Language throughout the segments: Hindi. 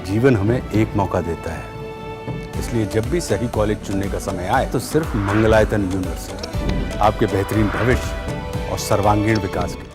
जीवन हमें एक मौका देता है, इसलिए जब भी सही कॉलेज चुनने का समय आए तो सिर्फ मंगलायतन यूनिवर्सिटी आपके बेहतरीन भविष्य और सर्वांगीण विकास के।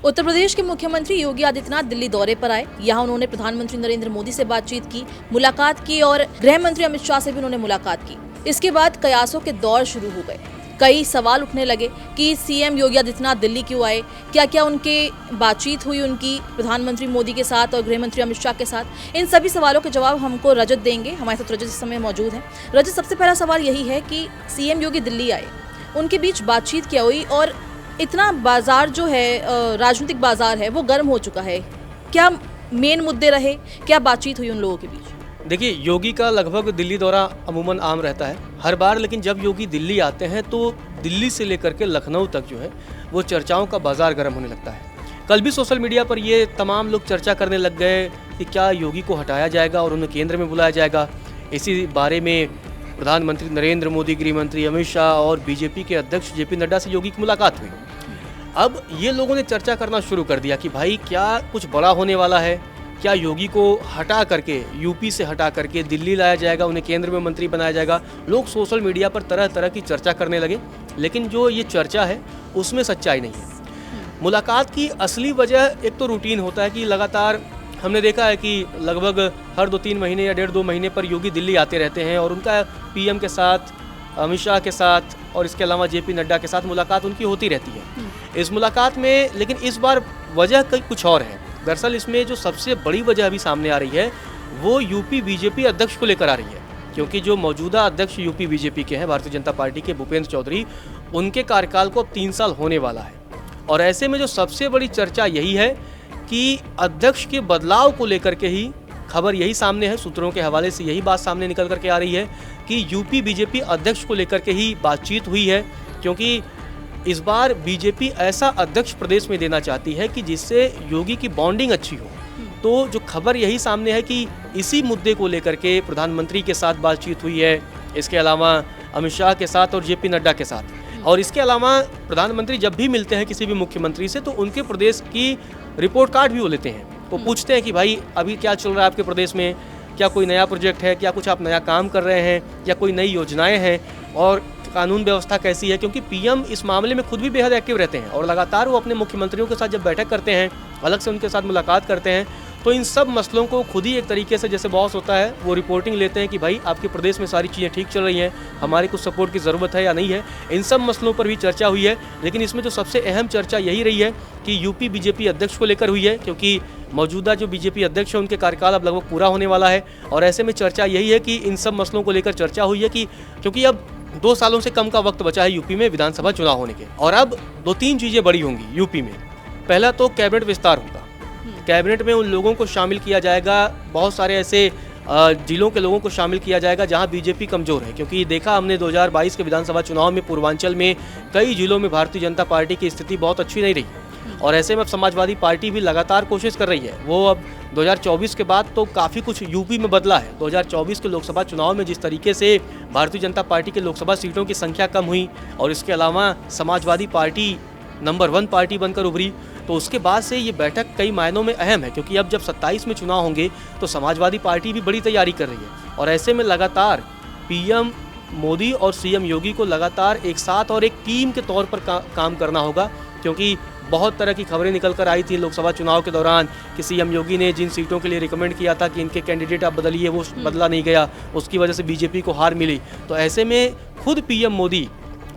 उत्तर प्रदेश के मुख्यमंत्री योगी आदित्यनाथ दिल्ली दौरे पर आए। यहां उन्होंने प्रधानमंत्री नरेंद्र मोदी से बातचीत की, मुलाकात की और गृह मंत्री अमित शाह से भी उन्होंने मुलाकात की। इसके बाद कयासों के दौर शुरू हो गए। कई सवाल उठने लगे कि सीएम योगी आदित्यनाथ दिल्ली क्यों आए, क्या क्या उनके बातचीत हुई उनकी प्रधानमंत्री मोदी के साथ और गृह मंत्री अमित शाह के साथ। इन सभी सवालों के जवाब हमको रजत देंगे। हमारे साथ रजत इस समय मौजूद है। रजत, सबसे पहला सवाल यही है कि सीएम योगी दिल्ली आए, उनके बीच बातचीत क्या हुई और इतना बाजार जो है राजनीतिक बाजार है वो गर्म हो चुका है, क्या मेन मुद्दे रहे, क्या बातचीत हुई उन लोगों के बीच? देखिए, योगी का लगभग दिल्ली दौरा अमूमन आम रहता है हर बार, लेकिन जब योगी दिल्ली आते हैं तो दिल्ली से लेकर के लखनऊ तक जो है वो चर्चाओं का बाजार गर्म होने लगता है। कल भी सोशल मीडिया पर ये तमाम लोग चर्चा करने लग गए कि क्या योगी को हटाया जाएगा और उन्हें केंद्र में बुलाया जाएगा। इसी बारे में प्रधानमंत्री नरेंद्र मोदी, गृह मंत्री अमित शाह और बीजेपी के अध्यक्ष जेपी नड्डा से योगी की मुलाकात हुई। अब ये लोगों ने चर्चा करना शुरू कर दिया कि भाई क्या कुछ बड़ा होने वाला है, क्या योगी को हटा करके यूपी से हटा करके दिल्ली लाया जाएगा, उन्हें केंद्र में मंत्री बनाया जाएगा। लोग सोशल मीडिया पर तरह तरह की चर्चा करने लगे, लेकिन जो ये चर्चा है उसमें सच्चाई नहीं है। मुलाकात की असली वजह एक तो रूटीन होता है कि लगातार हमने देखा है कि लगभग हर 2-3 महीने या 1.5-2 महीने पर योगी दिल्ली आते रहते हैं और उनका पीएम के साथ, अमित शाह के साथ और इसके अलावा जेपी नड्डा के साथ मुलाकात उनकी होती रहती है। इस मुलाकात में लेकिन इस बार वजह कई कुछ और है। दरअसल इसमें जो सबसे बड़ी वजह अभी सामने आ रही है वो यूपी बीजेपी अध्यक्ष को लेकर आ रही है, क्योंकि जो मौजूदा अध्यक्ष यूपी बीजेपी के हैं भारतीय जनता पार्टी के भूपेंद्र चौधरी, उनके कार्यकाल को अब 3 साल होने वाला है। और ऐसे में जो सबसे बड़ी चर्चा यही है कि अध्यक्ष के बदलाव को लेकर के ही खबर यही सामने है, सूत्रों के हवाले से यही बात सामने निकल करके आ रही है कि यूपी बीजेपी अध्यक्ष को लेकर के ही बातचीत हुई है, क्योंकि इस बार बीजेपी ऐसा अध्यक्ष प्रदेश में देना चाहती है कि जिससे योगी की बॉन्डिंग अच्छी हो। तो जो खबर यही सामने है कि इसी मुद्दे को लेकर के प्रधानमंत्री के साथ बातचीत हुई है, इसके अलावा अमित शाह के साथ और जेपी नड्डा के साथ। और इसके अलावा प्रधानमंत्री जब भी मिलते हैं किसी भी मुख्यमंत्री से तो उनके प्रदेश की रिपोर्ट कार्ड भी वो लेते हैं। वो पूछते हैं कि भाई अभी क्या चल रहा है आपके प्रदेश में, क्या कोई नया प्रोजेक्ट है, क्या कुछ आप नया काम कर रहे हैं या कोई नई योजनाएं हैं और कानून व्यवस्था कैसी है, क्योंकि पीएम इस मामले में खुद भी बेहद एक्टिव रहते हैं और लगातार वो अपने मुख्यमंत्रियों के साथ जब बैठक करते हैं, अलग से उनके साथ मुलाकात करते हैं, तो इन सब मसलों को खुद ही एक तरीके से जैसे बॉस होता है वो रिपोर्टिंग लेते हैं कि भाई आपके प्रदेश में सारी चीज़ें ठीक चल रही हैं, हमारी कुछ सपोर्ट की ज़रूरत है या नहीं है। इन सब मसलों पर भी चर्चा हुई है, लेकिन इसमें जो सबसे अहम चर्चा यही रही है कि यूपी बीजेपी अध्यक्ष को लेकर हुई है, क्योंकि मौजूदा जो बीजेपी अध्यक्ष है उनके कार्यकाल अब लगभग पूरा होने वाला है। और ऐसे में चर्चा यही है कि इन सब मसलों को लेकर चर्चा हुई है कि क्योंकि अब 2 सालों से कम का वक्त बचा है यूपी में विधानसभा चुनाव होने के, और अब 2-3 चीज़ें बड़ी होंगी यूपी में। पहला तो कैबिनेट विस्तार होगा। कैबिनेट में उन लोगों को शामिल किया जाएगा, बहुत सारे ऐसे जिलों के लोगों को शामिल किया जाएगा जहां बीजेपी कमज़ोर है, क्योंकि देखा हमने 2022 के विधानसभा चुनाव में पूर्वांचल में कई जिलों में भारतीय जनता पार्टी की स्थिति बहुत अच्छी नहीं रही। और ऐसे में अब समाजवादी पार्टी भी लगातार कोशिश कर रही है। वो अब 2024 के बाद तो काफ़ी कुछ यूपी में बदला है। 2024 के लोकसभा चुनाव में जिस तरीके से भारतीय जनता पार्टी के लोकसभा सीटों की संख्या कम हुई और इसके अलावा समाजवादी पार्टी नंबर 1 पार्टी बनकर उभरी, तो उसके बाद से ये बैठक कई मायनों में अहम है, क्योंकि अब जब 27 में चुनाव होंगे तो समाजवादी पार्टी भी बड़ी तैयारी कर रही है। और ऐसे में लगातार पीएम मोदी और सीएम योगी को लगातार एक साथ और एक टीम के तौर पर काम करना होगा, क्योंकि बहुत तरह की खबरें निकल कर आई थी लोकसभा चुनाव के दौरान कि सीएम योगी ने जिन सीटों के लिए रिकमेंड किया था कि इनके कैंडिडेट आप बदलिए, वो बदला नहीं गया, उसकी वजह से बीजेपी को हार मिली। तो ऐसे में खुद पीएम मोदी,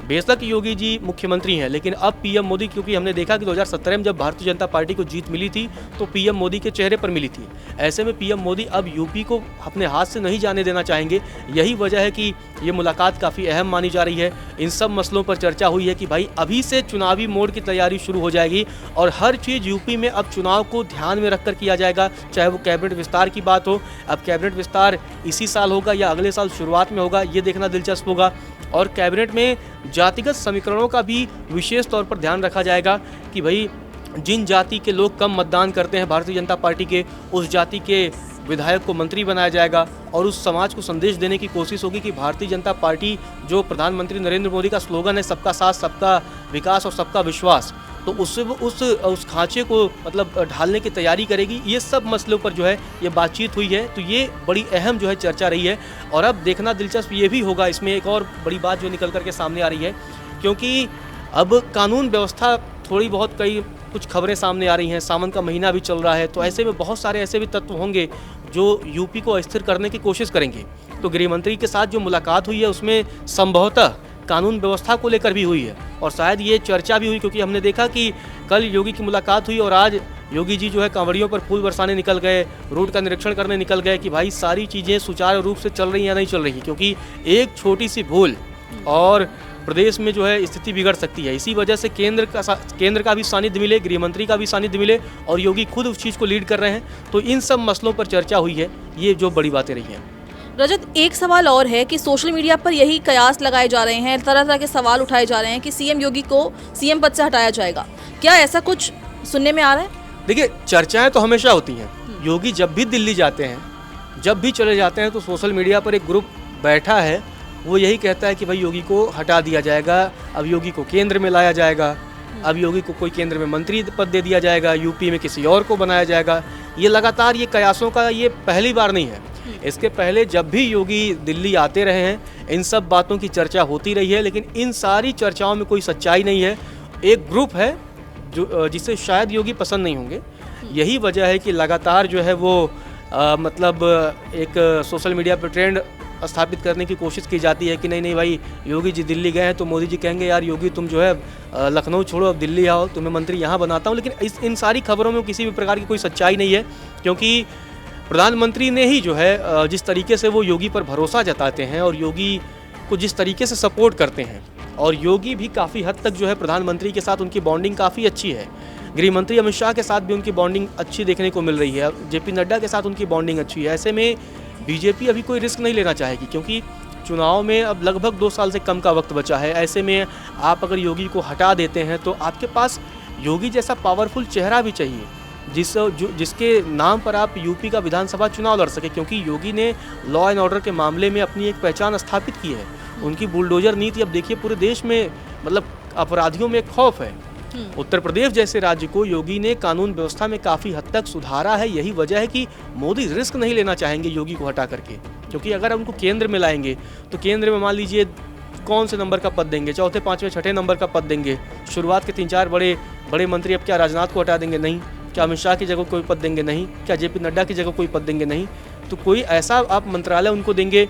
बेशक योगी जी मुख्यमंत्री हैं, लेकिन अब पीएम मोदी, क्योंकि हमने देखा कि 2017 में जब भारतीय जनता पार्टी को जीत मिली थी तो पीएम मोदी के चेहरे पर मिली थी। ऐसे में पीएम मोदी अब यूपी को अपने हाथ से नहीं जाने देना चाहेंगे। यही वजह है कि ये मुलाकात काफ़ी अहम मानी जा रही है। इन सब मसलों पर चर्चा हुई है कि भाई अभी से चुनावी मोड की तैयारी शुरू हो जाएगी और हर चीज़ यूपी में अब चुनाव को ध्यान में रखकर किया जाएगा, चाहे वो कैबिनेट विस्तार की बात हो। अब कैबिनेट विस्तार इसी साल होगा या अगले साल शुरुआत में होगा, ये देखना दिलचस्प होगा। और कैबिनेट में जातिगत समीकरणों का भी विशेष तौर पर ध्यान रखा जाएगा कि भाई जिन जाति के लोग कम मतदान करते हैं भारतीय जनता पार्टी के, उस जाति के विधायक को मंत्री बनाया जाएगा और उस समाज को संदेश देने की कोशिश होगी कि भारतीय जनता पार्टी जो प्रधानमंत्री नरेंद्र मोदी का स्लोगन है सबका साथ सबका विकास और सबका विश्वास, तो उससे वो उस खांचे को मतलब ढालने की तैयारी करेगी। ये सब मसलों पर जो है ये बातचीत हुई है, तो ये बड़ी अहम जो है चर्चा रही है। और अब देखना दिलचस्प ये भी होगा, इसमें एक और बड़ी बात जो निकल करके सामने आ रही है, क्योंकि अब कानून व्यवस्था थोड़ी बहुत कुछ खबरें सामने आ रही हैं, सावन का महीना भी चल रहा है, तो ऐसे में बहुत सारे ऐसे भी तत्व होंगे जो यूपी को अस्थिर करने की कोशिश करेंगे। तो गृह मंत्री के साथ जो मुलाकात हुई है उसमें संभवतः कानून व्यवस्था को लेकर भी हुई है और शायद ये चर्चा भी हुई, क्योंकि हमने देखा कि कल योगी की मुलाकात हुई और आज योगी जी जो है कांवड़ियों पर फूल बरसाने निकल गए, रूट का निरीक्षण करने निकल गए कि भाई सारी चीज़ें सुचारू रूप से चल रही या नहीं चल रही, क्योंकि एक छोटी सी भूल और प्रदेश में जो है स्थिति बिगड़ सकती है। इसी वजह से केंद्र का भी सानिध्य मिले, गृह मंत्री का भी सानिध्य मिले और योगी खुद उस चीज़ को लीड कर रहे हैं, तो इन सब मसलों पर चर्चा हुई है। ये जो बड़ी बातें रही हैं। रजत, एक सवाल और है कि सोशल मीडिया पर यही कयास लगाए जा रहे हैं, तरह तरह के सवाल उठाए जा रहे हैं कि सीएम योगी को सीएम पद से हटाया जाएगा। क्या ऐसा कुछ सुनने में आ रहा है? देखिए, चर्चाएं तो हमेशा होती हैं। योगी जब भी दिल्ली जाते हैं, जब भी चले जाते हैं, तो सोशल मीडिया पर एक ग्रुप बैठा है, वो यही कहता है कि भाई योगी को हटा दिया जाएगा, अब योगी को केंद्र में लाया जाएगा, अब योगी को कोई केंद्र में मंत्री पद दे दिया जाएगा, यूपी में किसी और को बनाया जाएगा। ये लगातार ये कयासों का ये पहली बार नहीं है। इसके पहले जब भी योगी दिल्ली आते रहे हैं, इन सब बातों की चर्चा होती रही है, लेकिन इन सारी चर्चाओं में कोई सच्चाई नहीं है। एक ग्रुप है जिसे शायद योगी पसंद नहीं होंगे। यही वजह है कि लगातार जो है वो मतलब एक सोशल मीडिया पर ट्रेंड स्थापित करने की कोशिश की जाती है कि नहीं भाई योगी जी दिल्ली गए हैं तो मोदी जी कहेंगे यार योगी तुम जो है लखनऊ छोड़ो, अब दिल्ली आओ, तुम्हें मंत्री यहाँ बनाता हूँ। लेकिन इन सारी खबरों में किसी भी प्रकार की कोई सच्चाई नहीं है, क्योंकि प्रधानमंत्री ने ही जो है जिस तरीके से वो योगी पर भरोसा जताते हैं और योगी को जिस तरीके से सपोर्ट करते हैं, और योगी भी काफ़ी हद तक जो है प्रधानमंत्री के साथ उनकी बॉन्डिंग काफ़ी अच्छी है। गृह मंत्री अमित शाह के साथ भी उनकी बॉन्डिंग अच्छी देखने को मिल रही है, जेपी नड्डा के साथ उनकी बॉन्डिंग अच्छी है। ऐसे में बीजेपी अभी कोई रिस्क नहीं लेना चाहेगी, क्योंकि चुनाव में अब लगभग 2 साल से कम का वक्त बचा है। ऐसे में आप अगर योगी को हटा देते हैं तो आपके पास योगी जैसा पावरफुल चेहरा भी चाहिए जिसके नाम पर आप यूपी का विधानसभा चुनाव लड़ सके, क्योंकि योगी ने लॉ एंड ऑर्डर के मामले में अपनी एक पहचान स्थापित की है। उनकी बुलडोजर नीति अब देखिए पूरे देश में मतलब अपराधियों में खौफ है। उत्तर प्रदेश जैसे राज्य को योगी ने कानून व्यवस्था में काफ़ी हद तक सुधारा है। यही वजह है कि मोदी रिस्क नहीं लेना चाहेंगे योगी को हटा करके, क्योंकि अगर उनको केंद्र में लाएंगे तो केंद्र में मान लीजिए कौन से नंबर का पद देंगे, चौथे, पाँचवें, छठे नंबर का पद देंगे। शुरुआत के 3-4 बड़े मंत्री अब क्या राजनाथ को हटा देंगे? नहीं। क्या अमित शाह की जगह कोई पद देंगे? नहीं। क्या जेपी नड्डा की जगह कोई पद देंगे? नहीं। तो कोई ऐसा आप मंत्रालय उनको देंगे,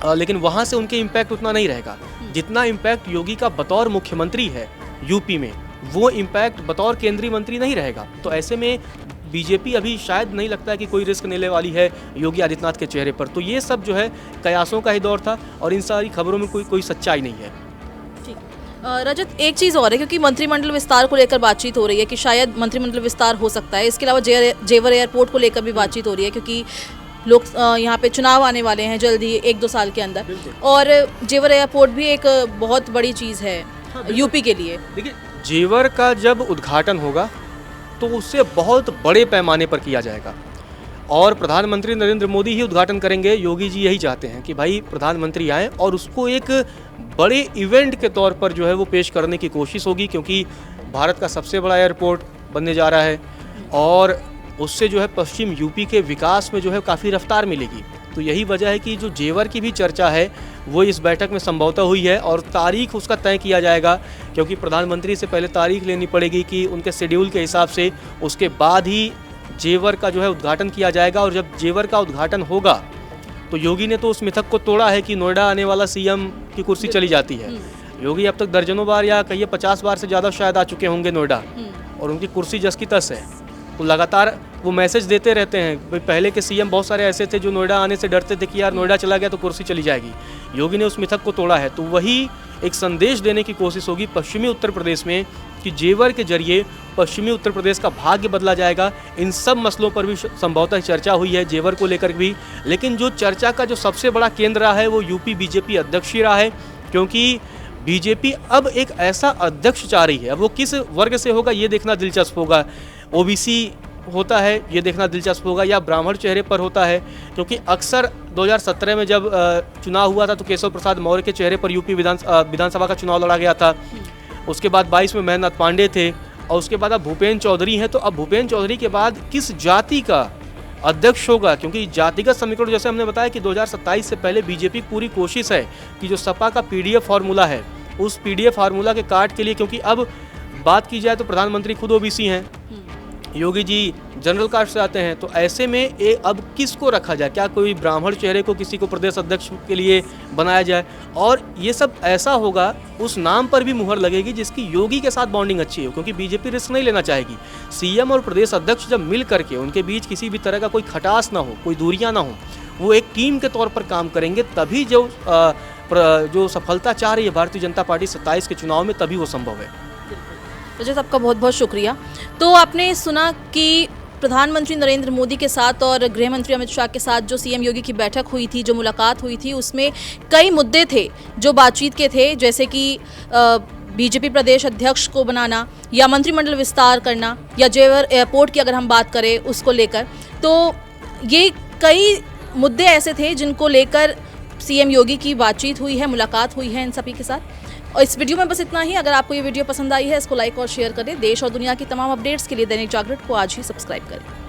लेकिन वहाँ से उनके इम्पैक्ट उतना नहीं रहेगा जितना इम्पैक्ट योगी का बतौर मुख्यमंत्री है यूपी में, वो इम्पैक्ट बतौर केंद्रीय मंत्री नहीं रहेगा। तो ऐसे में बीजेपी अभी शायद नहीं लगता है कि कोई रिस्क लेने वाली है योगी आदित्यनाथ के चेहरे पर। तो ये सब जो है कयासों का ही दौर था और इन सारी खबरों में कोई सच्चाई नहीं है। रजत, एक चीज़ और है, क्योंकि मंत्रिमंडल विस्तार को लेकर बातचीत हो रही है कि शायद मंत्रिमंडल विस्तार हो सकता है। इसके अलावा जेवर एयरपोर्ट को लेकर भी बातचीत हो रही है, क्योंकि लोग यहाँ पे चुनाव आने वाले हैं जल्दी 1-2 साल के अंदर, और जेवर एयरपोर्ट भी एक बहुत बड़ी चीज़ है यूपी के लिए। देखिए, जेवर का जब उद्घाटन होगा तो उससे बहुत बड़े पैमाने पर किया जाएगा और प्रधानमंत्री नरेंद्र मोदी ही उद्घाटन करेंगे। योगी जी यही चाहते हैं कि भाई प्रधानमंत्री आएँ और उसको एक बड़े इवेंट के तौर पर जो है वो पेश करने की कोशिश होगी, क्योंकि भारत का सबसे बड़ा एयरपोर्ट बनने जा रहा है और उससे जो है पश्चिम यूपी के विकास में जो है काफ़ी रफ्तार मिलेगी। तो यही वजह है कि जो जेवर की भी चर्चा है वो इस बैठक में संभवतः हुई है और तारीख उसका तय किया जाएगा, क्योंकि प्रधानमंत्री से पहले तारीख लेनी पड़ेगी कि उनके शेड्यूल के हिसाब से, उसके बाद ही जेवर का जो है उद्घाटन किया जाएगा। और जब जेवर का उद्घाटन होगा तो योगी ने तो उस मिथक को तोड़ा है कि नोएडा आने वाला सीएम की कुर्सी चली जाती है। योगी अब तक दर्जनों बार या कहिए 50 बार से ज़्यादा शायद आ चुके होंगे नोएडा और उनकी कुर्सी जस की तस है। तो लगातार वो मैसेज देते रहते हैं। भाई पहले के सीएम बहुत सारे ऐसे थे जो नोएडा आने से डरते थे कि यार नोएडा चला गया तो कुर्सी चली जाएगी। योगी ने उस मिथक को तोड़ा है, तो वही एक संदेश देने की कोशिश होगी पश्चिमी उत्तर प्रदेश में कि जेवर के जरिए पश्चिमी उत्तर प्रदेश का भाग्य बदला जाएगा। इन सब मसलों पर भी संभवतः चर्चा हुई है, जेवर को लेकर भी। लेकिन जो चर्चा का जो सबसे बड़ा केंद्र रहा है वो यूपी बीजेपी अध्यक्ष ही रहा है, क्योंकि बीजेपी अब एक ऐसा अध्यक्ष चाह रही है। अब वो किस वर्ग से होगा ये देखना दिलचस्प होगा। ओबीसी होता है ये देखना दिलचस्प होगा या ब्राह्मण चेहरे पर होता है, क्योंकि अक्सर 2017 में जब चुनाव हुआ था तो केशव प्रसाद मौर्य के चेहरे पर यूपी विधानसभा का चुनाव लड़ा गया था। उसके बाद 22 में महेंद्र पांडे थे और उसके बाद अब भूपेंद्र चौधरी हैं। तो अब भूपेंद्र चौधरी के बाद किस जाति का अध्यक्ष होगा, क्योंकि जातिगत समीकरण जैसे हमने बताया कि 2027 से पहले बीजेपी की पूरी कोशिश है कि जो सपा का पीडीएफ फार्मूला है उस पीडीएफ फार्मूला के काट के लिए, क्योंकि अब बात की जाए तो प्रधानमंत्री खुद ओबीसी हैं, योगी जी जनरल कास्ट से आते हैं, तो ऐसे में अब किसको रखा जाए, क्या कोई ब्राह्मण चेहरे को किसी को प्रदेश अध्यक्ष के लिए बनाया जाए, और ये सब ऐसा होगा उस नाम पर भी मुहर लगेगी जिसकी योगी के साथ बॉन्डिंग अच्छी हो, क्योंकि बीजेपी रिस्क नहीं लेना चाहेगी। सीएम और प्रदेश अध्यक्ष जब मिल करके उनके बीच किसी भी तरह का कोई खटास ना हो, कोई दूरियां ना हो, वो एक टीम के तौर पर काम करेंगे, तभी जो सफलता चाह रही है भारतीय जनता पार्टी 27 के चुनाव में, तभी वो संभव है। रजत, आपका बहुत बहुत शुक्रिया। तो आपने सुना कि प्रधानमंत्री नरेंद्र मोदी के साथ और गृह मंत्री अमित शाह के साथ जो सीएम योगी की बैठक हुई थी, जो मुलाकात हुई थी, उसमें कई मुद्दे थे जो बातचीत के थे, जैसे कि बीजेपी प्रदेश अध्यक्ष को बनाना या मंत्रिमंडल विस्तार करना या जेवर एयरपोर्ट की अगर हम बात करें उसको लेकर, तो ये कई मुद्दे ऐसे थे जिनको लेकर सीएम योगी की बातचीत हुई है, मुलाकात हुई है इन सभी के साथ। और इस वीडियो में बस इतना ही। अगर आपको ये वीडियो पसंद आई है इसको लाइक और शेयर करें। देश और दुनिया की तमाम अपडेट्स के लिए दैनिक जागरण को आज ही सब्सक्राइब करें।